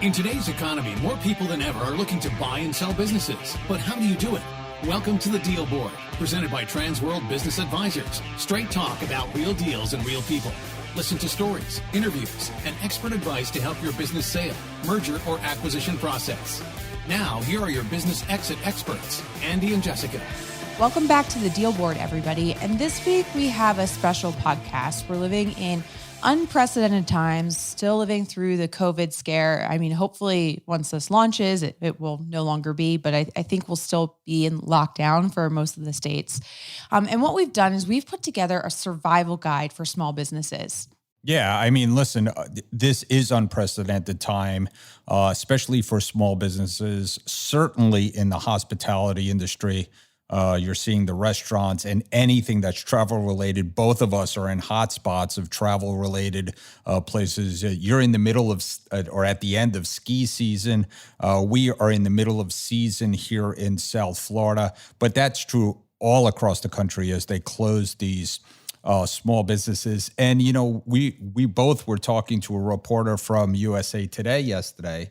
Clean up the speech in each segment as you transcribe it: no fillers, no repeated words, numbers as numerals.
In today's economy, more people than ever are looking to buy and sell businesses. But how do you do it? Welcome to the Deal Board, presented by Transworld Business Advisors. Straight talk about real deals and real people. Listen to stories, interviews, and expert advice to help your business sale, merger, or acquisition process. Now, here are your business exit experts, Andy and Jessica. Welcome back to the Deal Board, everybody. And this week we have a special podcast. We're living in unprecedented times, still living through the COVID scare. I mean, hopefully once this launches, it will no longer be, but I think we'll still be in lockdown for most of the states. And what we've done is we've put together a survival guide for small businesses. Yeah, I mean, listen, this is unprecedented time, especially for small businesses, certainly in the hospitality industry. You're seeing the restaurants and anything that's travel related. Both of us are in hotspots of travel related places. You're in the middle of or at the end of ski season. We are in the middle of season here in South Florida, but that's true all across the country as they close these small businesses. And, you know, we both were talking to a reporter from USA Today yesterday,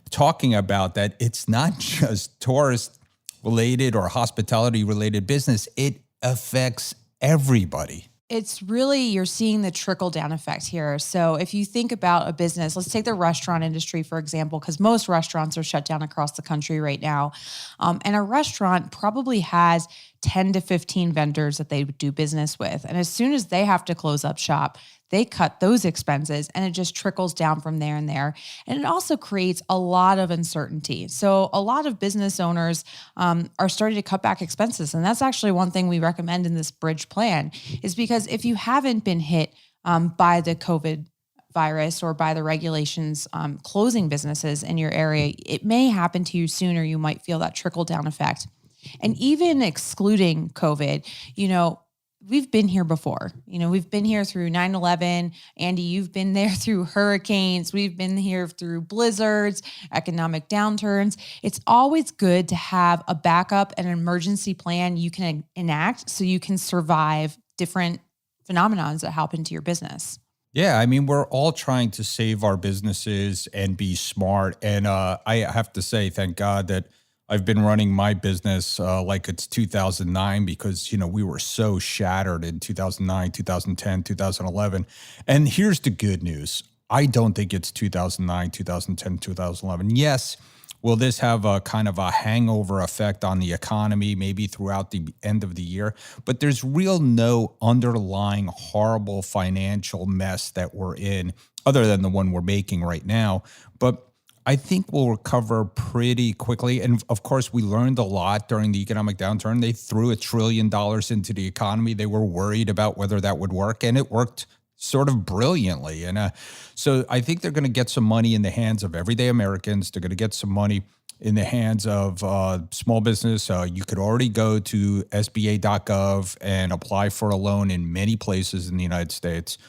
talking about that it's not just tourist related or hospitality related business. It affects everybody. It's really, you're seeing the trickle down effect here. So if you think about a business, let's take the restaurant industry, for example, because most restaurants are shut down across the country right now. And a restaurant probably has 10 to 15 vendors that they would do business with. And as soon as they have to close up shop, they cut those expenses and it just trickles down from there and there. And it also creates a lot of uncertainty. So a lot of business owners are starting to cut back expenses. And that's actually one thing we recommend in this bridge plan is because if you haven't been hit by the COVID virus or by the regulations closing businesses in your area, it may happen to you sooner. You might feel that trickle down effect. And even excluding COVID, you know, we've been here before. You know, we've been here through 9/11. Andy, you've been there through hurricanes. We've been here through blizzards, economic downturns. It's always good to have a backup and an emergency plan you can enact so you can survive different phenomena that happen to your business. Yeah, I mean, we're all trying to save our businesses and be smart. And I have to say, thank God that I've been running my business like it's 2009 because, you know, we were so shattered in 2009, 2010, 2011. And here's the good news. I don't think it's 2009, 2010, 2011. Yes, will this have a kind of a hangover effect on the economy, maybe throughout the end of the year? But there's no underlying horrible financial mess that we're in other than the one we're making right now. But I think we'll recover pretty quickly. And of course, we learned a lot during the economic downturn. They threw $1 trillion into the economy. They were worried about whether that would work, and it worked sort of brilliantly. And so I think they're going to get some money in the hands of everyday Americans. They're going to get some money in the hands of small business. You could already go to SBA.gov and apply for a loan in many places in the United States.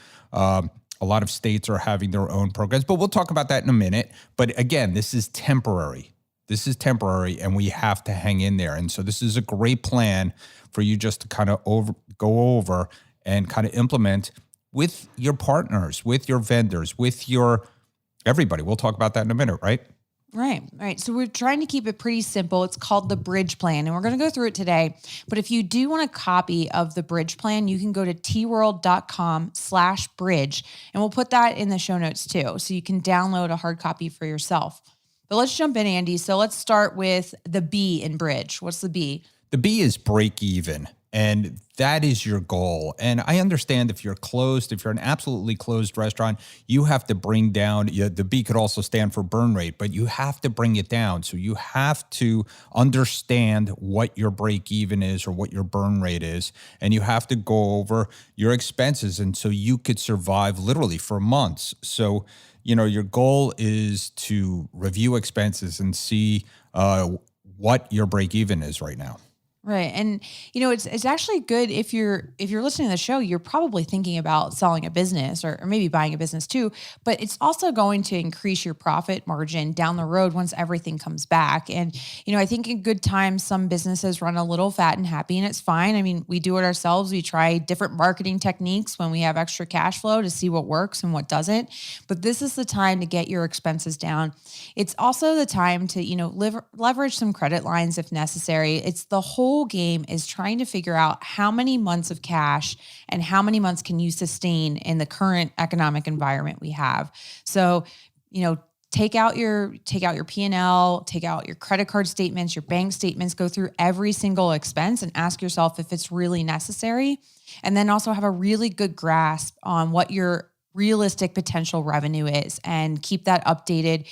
A lot of states are having their own programs, but we'll talk about that in a minute. But again, this is temporary. This is temporary, and we have to hang in there. And so this is a great plan for you just to kind of go over and kind of implement with your partners, with your vendors, with your everybody. We'll talk about that in a minute, right? Right. So we're trying to keep it pretty simple. It's called the Bridge Plan, and we're going to go through it today. But if you do want a copy of the Bridge Plan, you can go to tworld.com/bridge, and we'll put that in the show notes too. So you can download a hard copy for yourself. But let's jump in, Andy. So let's start with the B in Bridge. What's the B? The B is break even. And that is your goal. And I understand if you're closed, if you're an absolutely closed restaurant, you have to bring down, the B could also stand for burn rate, but you have to bring it down. So you have to understand what your break even is or what your burn rate is. And you have to go over your expenses. And so you could survive literally for months. So, you know, your goal is to review expenses and see what your break even is right now. Right. And it's actually good if you're listening to the show, you're probably thinking about selling a business or maybe buying a business too, but it's also going to increase your profit margin down the road once everything comes back. And I think in good times some businesses run a little fat and happy, and it's fine. I mean, we do it ourselves. We try different marketing techniques when we have extra cash flow to see what works and what doesn't. But this is the time to get your expenses down. It's also the time to, leverage some credit lines if necessary. It's the whole game is trying to figure out how many months of cash and how many months can you sustain in the current economic environment we have. So, take out your P&L, take out your credit card statements, your bank statements, go through every single expense and ask yourself if it's really necessary. And then also have a really good grasp on what your realistic potential revenue is, and keep that updated,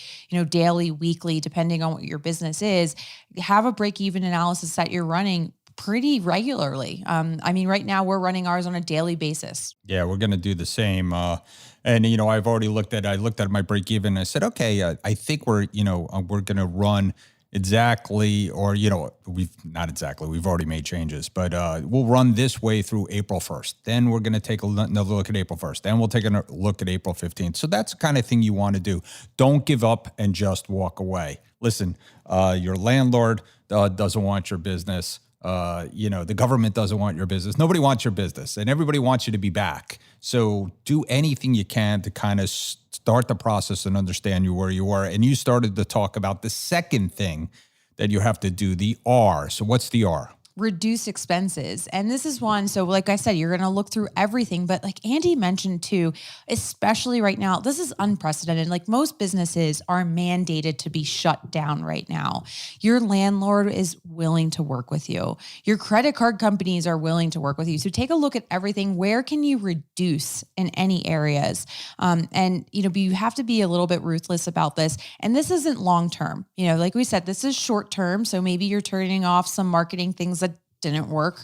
daily, weekly, depending on what your business is. Have a break-even analysis that you're running pretty regularly. Right now we're running ours on a daily basis. Yeah, we're going to do the same. And I've already looked at my break-even and I said, okay, I think we're going to run exactly, or, we've already made changes, but we'll run this way through April 1st. Then we're going to take another look at April 1st. Then we'll take a look at April 15th. So that's the kind of thing you want to do. Don't give up and just walk away. Listen, your landlord doesn't want your business. The government doesn't want your business. Nobody wants your business, and everybody wants you to be back. So do anything you can to kind of start the process and understand where you are. And you started to talk about the second thing that you have to do, the R. So what's the R? Reduce expenses. And this is one. So like I said, you're going to look through everything, but like Andy mentioned too, especially right now, this is unprecedented. Like most businesses are mandated to be shut down right now. Your landlord is willing to work with you. Your credit card companies are willing to work with you. So take a look at everything. Where can you reduce in any areas? You have to be a little bit ruthless about this. And this isn't long-term, like we said, this is short-term. So maybe you're turning off some marketing things that didn't work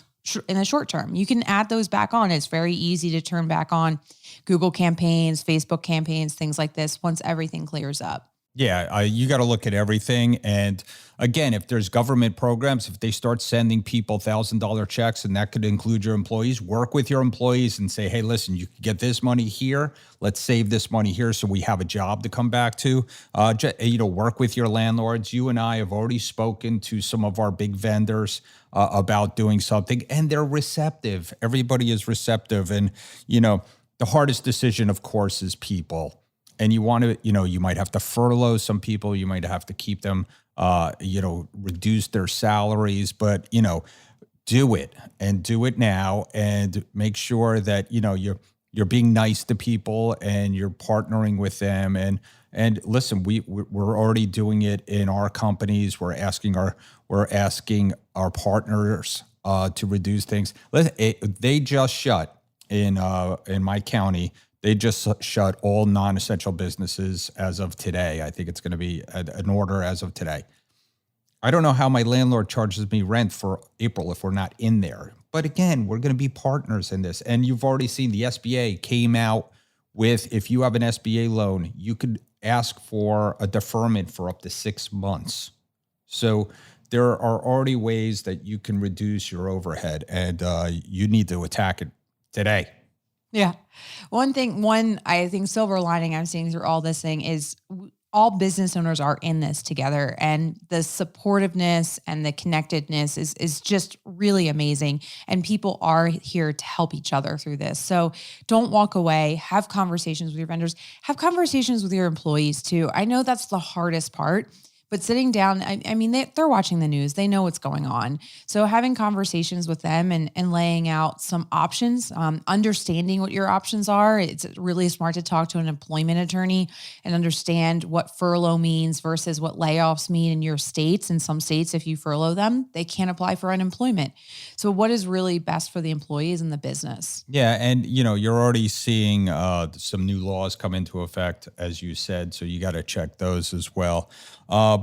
in the short term. You can add those back on. It's very easy to turn back on Google campaigns, Facebook campaigns, things like this once everything clears up. Yeah, you got to look at everything. And again, if there's government programs, if they start sending people $1,000 checks, and that could include your employees, work with your employees and say, hey, listen, you can get this money here. Let's save this money here so we have a job to come back to. Work with your landlords. You and I have already spoken to some of our big vendors about doing something, and they're receptive. Everybody is receptive. And, the hardest decision, of course, is people. And you want to, you might have to furlough some people. You might have to keep them, reduce their salaries, but, do it, and do it now, and make sure that, you're being nice to people and you're partnering with them. And listen, we're already doing it in our companies. We're asking our partners to reduce things. They just shut in my county. They just shut all non-essential businesses as of today. I think it's going to be an order as of today. I don't know how my landlord charges me rent for April if we're not in there. But again, we're going to be partners in this. And you've already seen the SBA came out with, if you have an SBA loan, you could ask for a deferment for up to 6 months. So there are already ways that you can reduce your overhead, and you need to attack it today. Yeah. One, I think silver lining I'm seeing through all this thing is all business owners are in this together, and the supportiveness and the connectedness is just really amazing. And people are here to help each other through this. So don't walk away, have conversations with your vendors, have conversations with your employees too. I know that's the hardest part. But sitting down, they're watching the news. They know what's going on. So having conversations with them and laying out some options, understanding what your options are. It's really smart to talk to an employment attorney and understand what furlough means versus what layoffs mean in your states. In some states, if you furlough them, they can't apply for unemployment. So what is really best for the employees and the business? Yeah. And, you're already seeing some new laws come into effect, as you said. So you got to check those as well.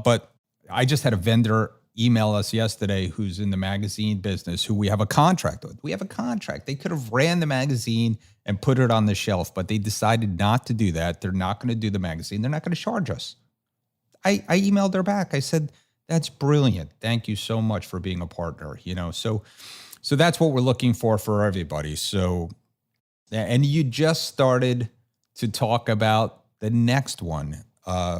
But I just had a vendor email us yesterday who's in the magazine business, who we have a contract with. We have a contract. They could have ran the magazine and put it on the shelf, but they decided not to do that. They're not going to do the magazine. They're not going to charge us. I emailed her back. I said, That's brilliant. Thank you so much for being a partner. So that's what we're looking for everybody. So, and you just started to talk about the next one,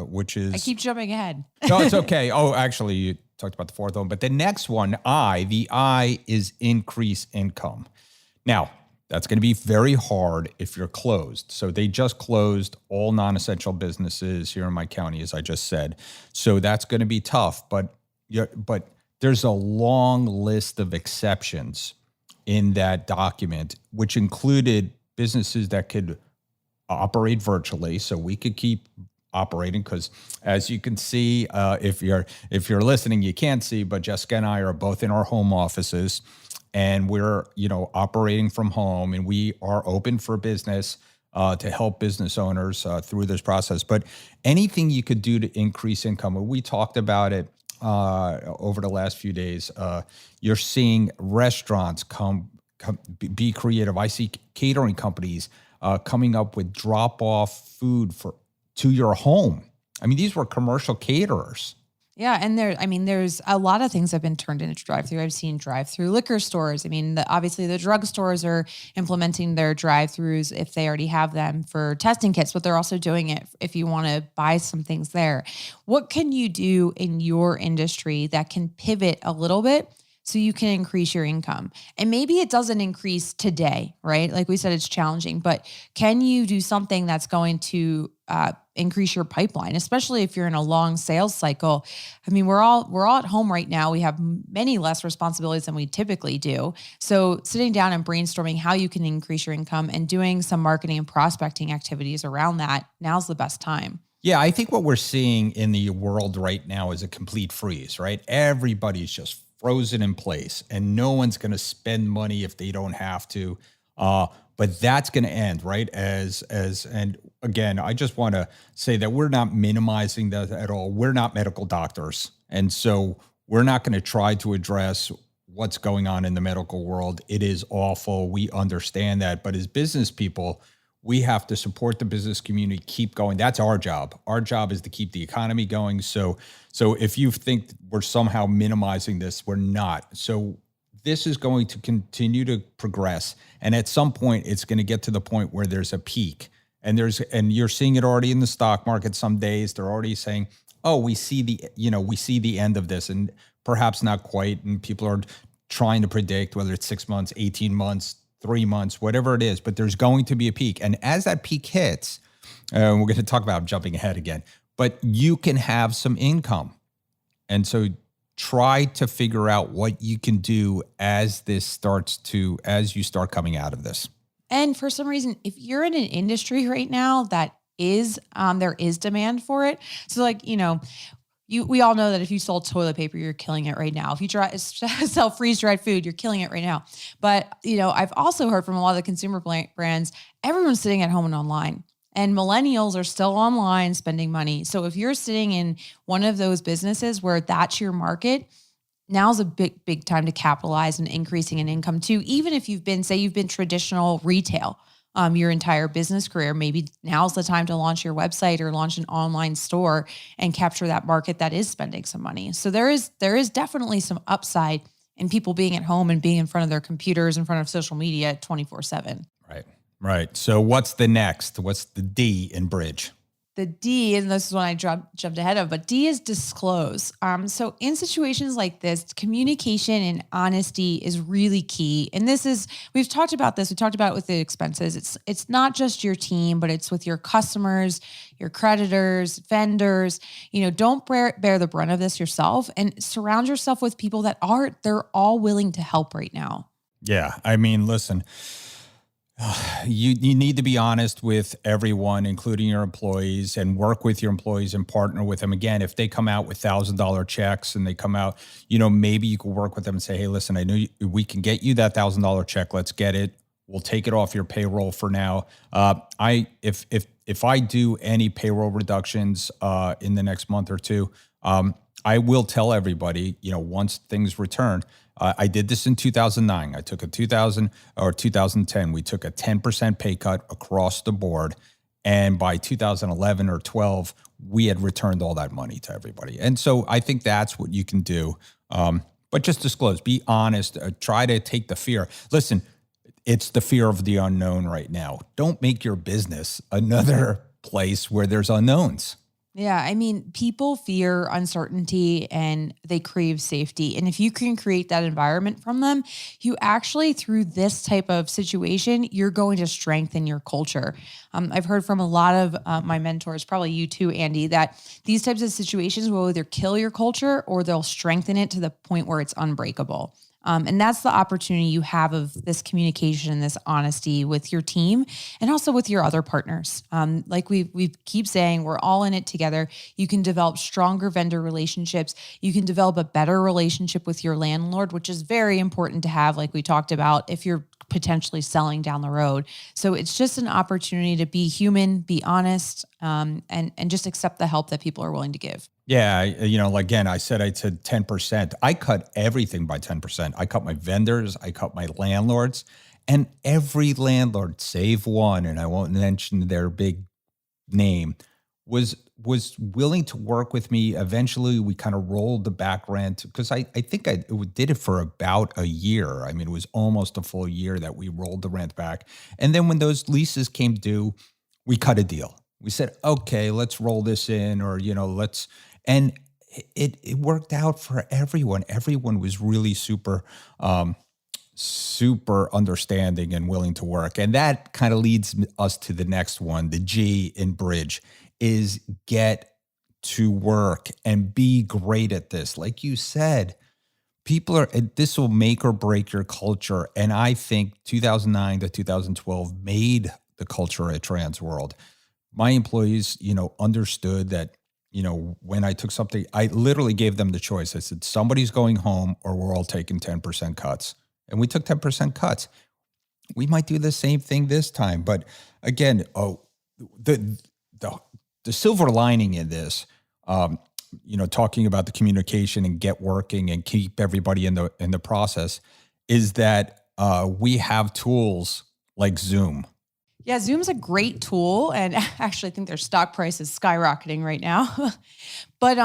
which is... I keep jumping ahead. No, it's okay. Oh, actually, you talked about the fourth one, but the next one, the I is increase income. Now, that's going to be very hard if you're closed. So they just closed all non-essential businesses here in my county, as I just said. So that's going to be tough, but there's a long list of exceptions in that document, which included businesses that could operate virtually. So we could keep operating because, as you can see, if you're listening, you can't see, but Jessica and I are both in our home offices, and we're operating from home, and we are open for business to help business owners through this process. But anything you could do to increase income, and we talked about it over the last few days. You're seeing restaurants be creative. I see catering companies coming up with drop-off food to your home. I mean, these were commercial caterers. Yeah, and there's a lot of things that have been turned into drive-through. I've seen drive-through liquor stores. I mean, obviously the drugstores are implementing their drive-throughs if they already have them for testing kits, but they're also doing it if you want to buy some things there. What can you do in your industry that can pivot a little bit so you can increase your income? And maybe it doesn't increase today, right? Like we said, it's challenging, but can you do something that's going to increase your pipeline, especially if you're in a long sales cycle? I mean, we're all at home right now. We have many less responsibilities than we typically do. So sitting down and brainstorming how you can increase your income and doing some marketing and prospecting activities around that, now's the best time. Yeah, I think what we're seeing in the world right now is a complete freeze, right? Everybody's just frozen in place, and no one's going to spend money if they don't have to. But that's going to end, right? And again, I just want to say that we're not minimizing that at all. We're not medical doctors, and so we're not going to try to address what's going on in the medical world. It is awful. We understand that, but as business people, we have to support the business community, keep going. That's our job. Our job is to keep the economy going. So if you think we're somehow minimizing this, we're not. So this is going to continue to progress. And at some point, it's going to get to the point where there's a peak. And you're seeing it already in the stock market. Some days they're already saying, oh, we see the end of this, and perhaps not quite. And people are trying to predict whether it's 6 months, 18 months, 3 months, whatever it is, but there's going to be a peak. And as that peak hits, we're going to talk about jumping ahead again, but you can have some income. And so try to figure out what you can do as you start coming out of this. And for some reason, if you're in an industry right now that is, there is demand for it. So we all know that if you sold toilet paper, you're killing it right now. If you sell freeze-dried food, you're killing it right now. But, I've also heard from a lot of the consumer brands, everyone's sitting at home and online. And millennials are still online spending money. So if you're sitting in one of those businesses where that's your market, now's a big time to capitalize on increasing in income too. Even if you've been traditional retail your entire business career, maybe now's the time to launch your website or launch an online store and capture that market that is spending some money. So there is definitely some upside in people being at home and being in front of their computers, in front of social media 24/7. Right. So what's the next? What's the D in bridge? The D, and this is one I jumped ahead of, but D is disclose. So in situations like this, communication and honesty is really key. And we've talked about this. We talked about it with the expenses. It's not just your team, but it's with your customers, your creditors, vendors. Don't bear the brunt of this yourself, and surround yourself with people they're all willing to help right now. Yeah. I mean, listen, you need to be honest with everyone, including your employees, and work with your employees and partner with them. Again, if they come out with $1,000 checks and they come out, maybe you can work with them and say, hey, listen, I know we can get you that $1,000 check. Let's get it. We'll take it off your payroll for now. If I do any payroll reductions in the next month or two, I will tell everybody, once things return. I did this in 2009. I took 2010. We took a 10% pay cut across the board. And by 2011 or 12, we had returned all that money to everybody. And so I think that's what you can do. But just disclose, be honest, try to take the fear. Listen, it's the fear of the unknown right now. Don't make your business another place where there's unknowns. Yeah, I mean, people fear uncertainty and they crave safety. And if you can create that environment from them, you actually, through this type of situation, you're going to strengthen your culture. I've heard from a lot of my mentors, probably you too, Andy, that these types of situations will either kill your culture or they'll strengthen it to the point where it's unbreakable. And that's the opportunity you have of this communication and this honesty with your team and also with your other partners. Like we keep saying, we're all in it together. You can develop stronger vendor relationships. You can develop a better relationship with your landlord, which is very important to have, like we talked about, if you're potentially selling down the road. So it's just an opportunity to be human, be honest, and just accept the help that people are willing to give. Yeah, again, I said 10%. I cut everything by 10%. I cut my vendors, I cut my landlords, and every landlord, save one, and I won't mention their big name, was willing to work with me. Eventually, we kind of rolled the back rent because I think I did it for about a year. I mean, it was almost a full year that we rolled the rent back. And then when those leases came due, we cut a deal. We said, okay, let's roll this in, or, let's, and it worked out for everyone. Everyone was really super understanding and willing to work. And that kind of leads us to the next one, the G in bridge, is get to work and be great at this. Like you said, this will make or break your culture. And I think 2009 to 2012 made the culture at Transworld. My employees, understood that, when I took something, I literally gave them the choice. I said, somebody's going home or we're all taking 10% cuts. And we took 10% cuts. We might do the same thing this time. But again, the silver lining in this, talking about the communication and get working and keep everybody in the process, is that we have tools like Zoom. Yeah, Zoom's a great tool. And actually, I think their stock price is skyrocketing right now. But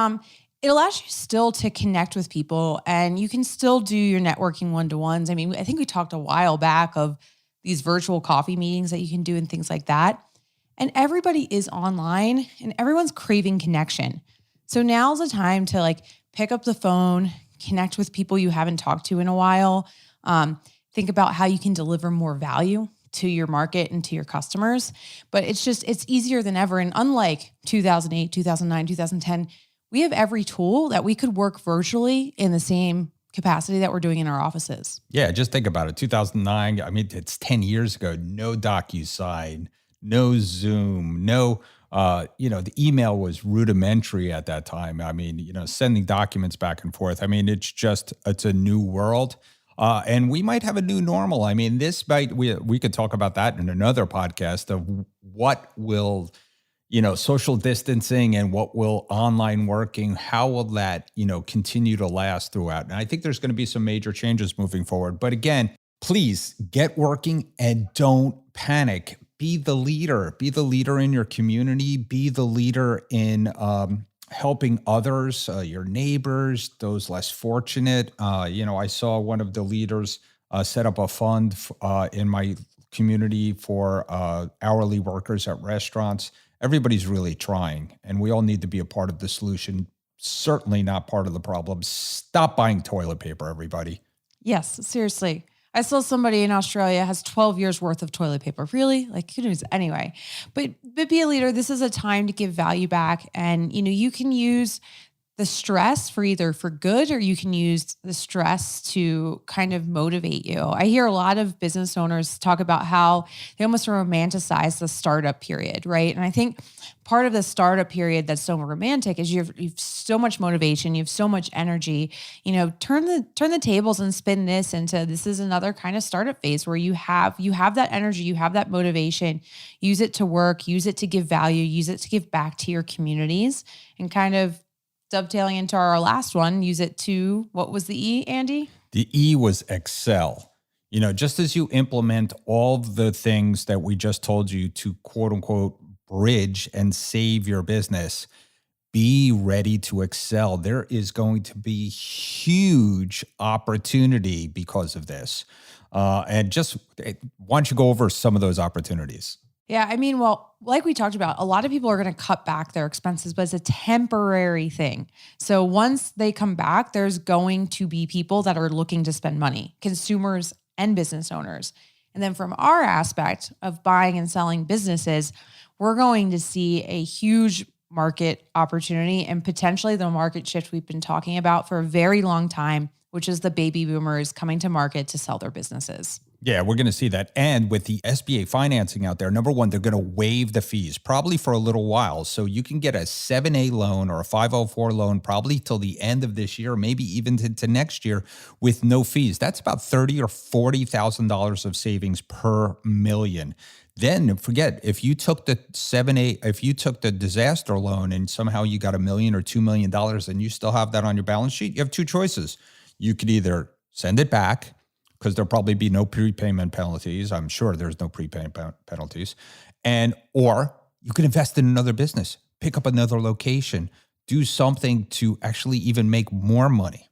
it allows you still to connect with people and you can still do your networking one-to-ones. I mean, I think we talked a while back of these virtual coffee meetings that you can do and things like that. And everybody is online and everyone's craving connection. So now's the time to pick up the phone, connect with people you haven't talked to in a while. Think about how you can deliver more value to your market and to your customers. But it's easier than ever. And unlike 2008, 2009, 2010, we have every tool that we could work virtually in the same capacity that we're doing in our offices. Yeah, just think about it. 2009, I mean, it's 10 years ago, no DocuSign, no Zoom, no, the email was rudimentary at that time. I mean, sending documents back and forth. I mean, it's a new world. And we might have a new normal. I mean, we could talk about that in another podcast of what will, social distancing and what will online working, how will that, continue to last throughout? And I think there's going to be some major changes moving forward. But again, please get working and don't panic. Be the leader. Be the leader in your community. Be the leader in helping others, your neighbors, those less fortunate. I saw one of the leaders set up a fund in my community for hourly workers at restaurants. Everybody's really trying, and we all need to be a part of the solution, certainly not part of the problem. Stop buying toilet paper, everybody. Yes, seriously. I saw somebody in Australia has 12 years worth of toilet paper. Really? Anyway. But be a leader. This is a time to give value back. And, you can use the stress for good, or you can use the stress to kind of motivate you. I hear a lot of business owners talk about how they almost romanticize the startup period, right? And I think part of the startup period that's so romantic is you've so much motivation, you have so much energy. Turn the tables and spin this into this is another kind of startup phase where you have that energy, you have that motivation. Use it to work, use it to give value, use it to give back to your communities, and kind of dovetailing into our last one, use it to, what was the E, Andy? The E was Excel. Just as you implement all the things that we just told you to quote unquote bridge and save your business, be ready to excel. There is going to be huge opportunity because of this. And just why don't you go over some of those opportunities? Yeah, I mean, well, like we talked about, a lot of people are going to cut back their expenses, but it's a temporary thing. So once they come back, there's going to be people that are looking to spend money, consumers and business owners. And then from our aspect of buying and selling businesses, we're going to see a huge market opportunity and potentially the market shift we've been talking about for a very long time, which is the baby boomers coming to market to sell their businesses. Yeah, we're going to see that. And with the SBA financing out there, number one, they're going to waive the fees probably for a little while. So you can get a 7A loan or a 504 loan probably till the end of this year, maybe even to next year with no fees. That's about $30,000 or $40,000 of savings per million. Then forget, if you took the 7A, if you took the disaster loan and somehow you got $1 million or $2 million and you still have that on your balance sheet, you have two choices. You could either send it back, because there'll probably be no prepayment penalties. I'm sure there's no prepayment penalties. Or you could invest in another business, pick up another location, do something to actually even make more money.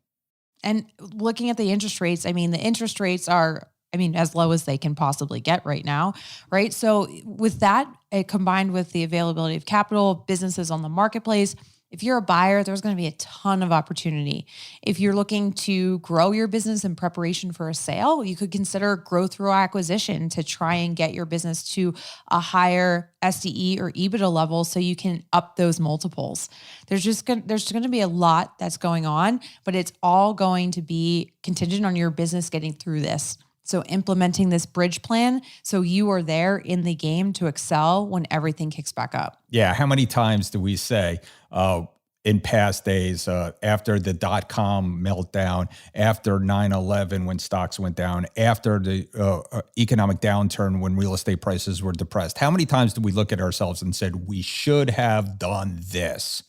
And looking at the interest rates, I mean, the interest rates are, as low as they can possibly get right now, right? So with that, combined with the availability of capital, businesses on the marketplace, if you're a buyer, there's going to be a ton of opportunity. If you're looking to grow your business in preparation for a sale, you could consider growth through acquisition to try and get your business to a higher SDE or EBITDA level so you can up those multiples. There's going to be a lot that's going on, but it's all going to be contingent on your business getting through this. So implementing this bridge plan so you are there in the game to excel when everything kicks back up. Yeah. How many times do we say in past days, after the dot-com meltdown, after 9/11 when stocks went down, after the economic downturn when real estate prices were depressed, how many times did we look at ourselves and said, we should have done this?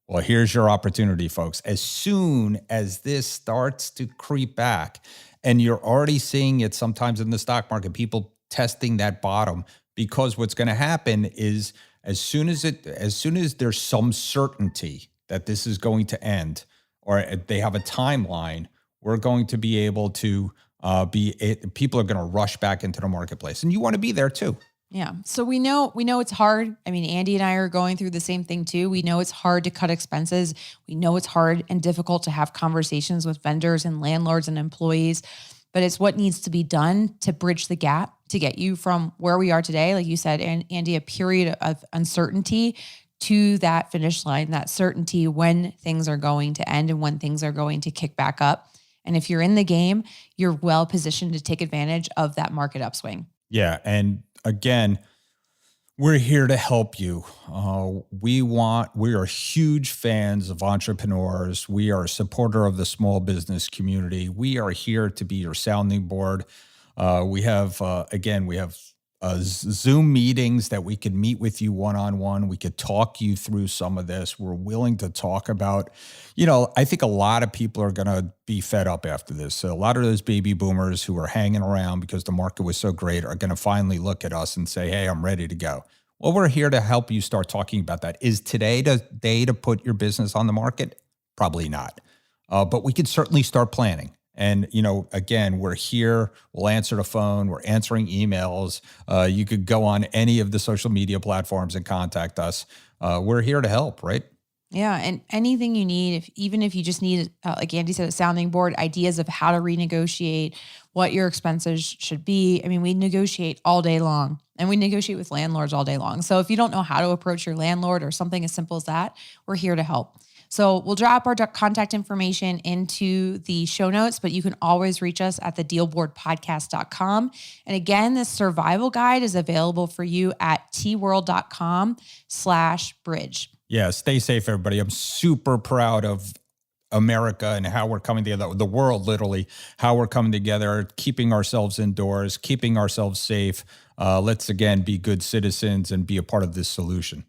Well, here's your opportunity, folks. As soon as this starts to creep back, and you're already seeing it sometimes in the stock market, people testing that bottom, because what's going to happen is as soon as there's some certainty that this is going to end, or they have a timeline, we're going to be able to people are going to rush back into the marketplace, and you want to be there too. Yeah. So we know it's hard. Andy and I are going through the same thing too. We know it's hard to cut expenses. We know it's hard and difficult to have conversations with vendors and landlords and employees, but it's what needs to be done to bridge the gap to get you from where we are today, like you said, and Andy, a period of uncertainty to that finish line, that certainty when things are going to end and when things are going to kick back up. And if you're in the game, you're well positioned to take advantage of that market upswing. Yeah. And again, we're here to help you. We are huge fans of entrepreneurs. We are a supporter of the small business community. We are here to be your sounding board. We have Zoom meetings that we could meet with you one-on-one. We could talk you through some of this. We're willing to talk about, I think a lot of people are going to be fed up after this. So a lot of those baby boomers who are hanging around because the market was so great are going to finally look at us and say, hey, I'm ready to go. Well, we're here to help you start talking about that. Is today the day to put your business on the market? Probably not. But we could certainly start planning. And, again, we're here. We'll answer the phone. We're answering emails. You could go on any of the social media platforms and contact us. We're here to help, right? Yeah. And anything you need, even if you just need, like Andy said, a sounding board, ideas of how to renegotiate, what your expenses should be. We negotiate all day long, and we negotiate with landlords all day long. So if you don't know how to approach your landlord or something as simple as that, we're here to help. So we'll drop our contact information into the show notes, but you can always reach us at thedealboardpodcast.com. And again, this survival guide is available for you at tworld.com/bridge. Yeah, stay safe, everybody. I'm super proud of America and how we're coming together, the world, literally, how we're coming together, keeping ourselves indoors, keeping ourselves safe. Let's, again, be good citizens and be a part of this solution.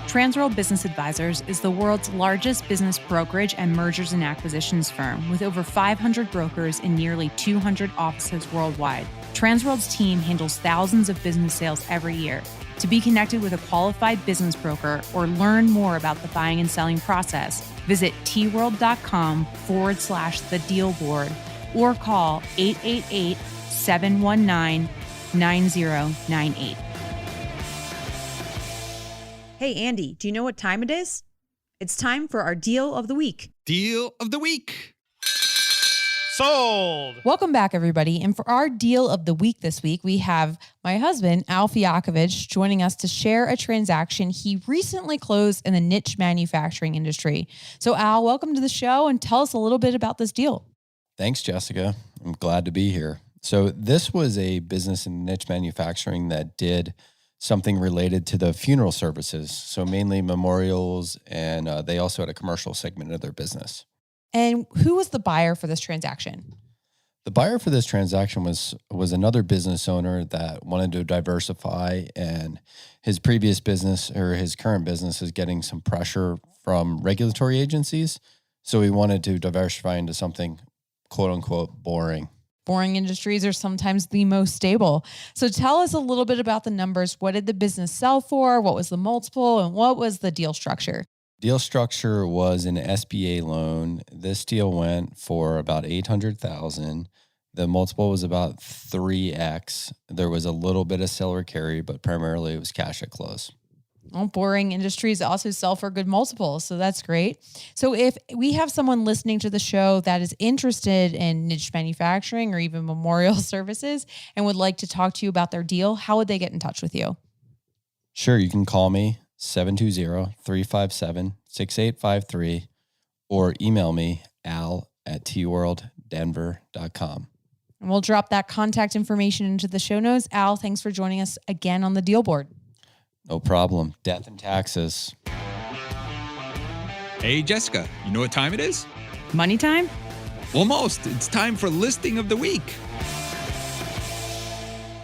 Transworld Business Advisors is the world's largest business brokerage and mergers and acquisitions firm with over 500 brokers in nearly 200 offices worldwide. Transworld's team handles thousands of business sales every year. To be connected with a qualified business broker or learn more about the buying and selling process, visit tworld.com/the deal board or call 888-719-9098. Hey, Andy, do you know what time it is? It's time for our deal of the week. Deal of the week. Sold. Welcome back, everybody. And for our deal of the week this week, we have my husband, Al Fialkovich, joining us to share a transaction he recently closed in the niche manufacturing industry. So, Al, welcome to the show and tell us a little bit about this deal. Thanks, Jessica. I'm glad to be here. So this was a business in niche manufacturing that did something related to the funeral services. So mainly memorials, and they also had a commercial segment of their business. And who was the buyer for this transaction? The buyer for this transaction was another business owner that wanted to diversify, and his previous business or his current business is getting some pressure from regulatory agencies. So he wanted to diversify into something quote unquote boring. Boring industries are sometimes the most stable. So tell us a little bit about the numbers. What did the business sell for? What was the multiple? And what was the deal structure? Deal structure was an SBA loan. This deal went for about $800,000. The multiple was about 3x. There was a little bit of seller carry, but primarily it was cash at close. Well, boring industries also sell for good multiples, so that's great. So if we have someone listening to the show that is interested in niche manufacturing or even memorial services and would like to talk to you about their deal, how would they get in touch with you? Sure, you can call me 720-357-6853 or email me al@tworlddenver.com. And we'll drop that contact information into the show notes. Al, thanks for joining us again on the deal board. No problem. Death and taxes. Hey, Jessica, you know what time it is? Money time? Almost. It's time for listing of the week.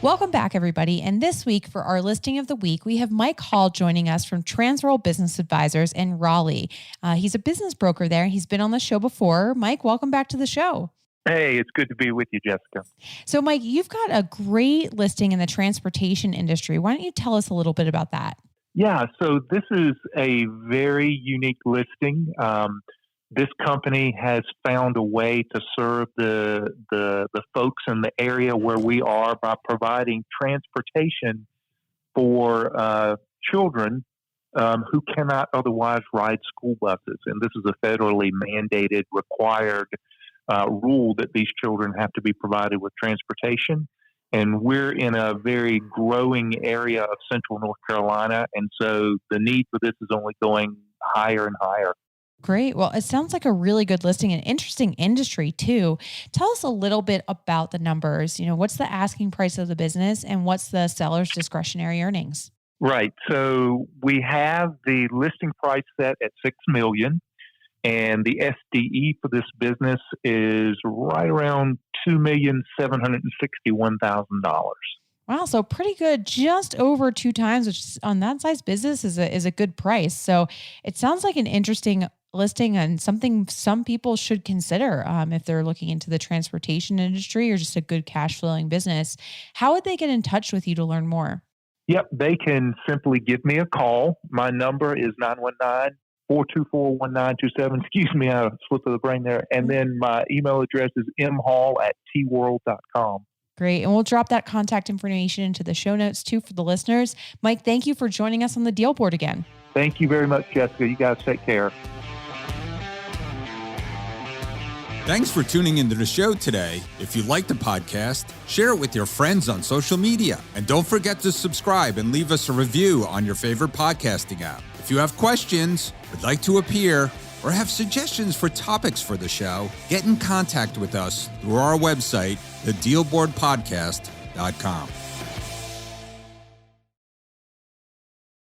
Welcome back, everybody. And this week for our listing of the week, we have Mike Hall joining us from Transworld Business Advisors in Raleigh. He's a business broker there. He's been on the show before. Mike, welcome back to the show. Hey, it's good to be with you, Jessica. So, Mike, you've got a great listing in the transportation industry. Why don't you tell us a little bit about that? Yeah, so this is a very unique listing. This company has found a way to serve the folks in the area where we are by providing transportation for children who cannot otherwise ride school buses. And this is a federally mandated, required rule that these children have to be provided with transportation. And we're in a very growing area of central North Carolina. And so the need for this is only going higher and higher. Great. Well, it sounds like a really good listing, an interesting industry too. Tell us a little bit about the numbers. You know, what's the asking price of the business and what's the seller's discretionary earnings? Right. So we have the listing price set at $6 million, and the SDE for this business is right around $2,761,000. Wow, so pretty good, just over 2 times, which on that size business is a good price. So it sounds like an interesting listing and something some people should consider if they're looking into the transportation industry or just a good cash flowing business. How would they get in touch with you to learn more? Yep, they can simply give me a call. My number is 919-424-1927. Excuse me, I slipped of the brain there. And then my email address is mhall@tworld.com. Great. And we'll drop that contact information into the show notes too for the listeners. Mike, thank you for joining us on the deal board again. Thank you very much, Jessica. You guys take care. Thanks for tuning into the show today. If you like the podcast, share it with your friends on social media. And don't forget to subscribe and leave us a review on your favorite podcasting app. If you have questions, would like to appear, or have suggestions for topics for the show, get in contact with us through our website, thedealboardpodcast.com.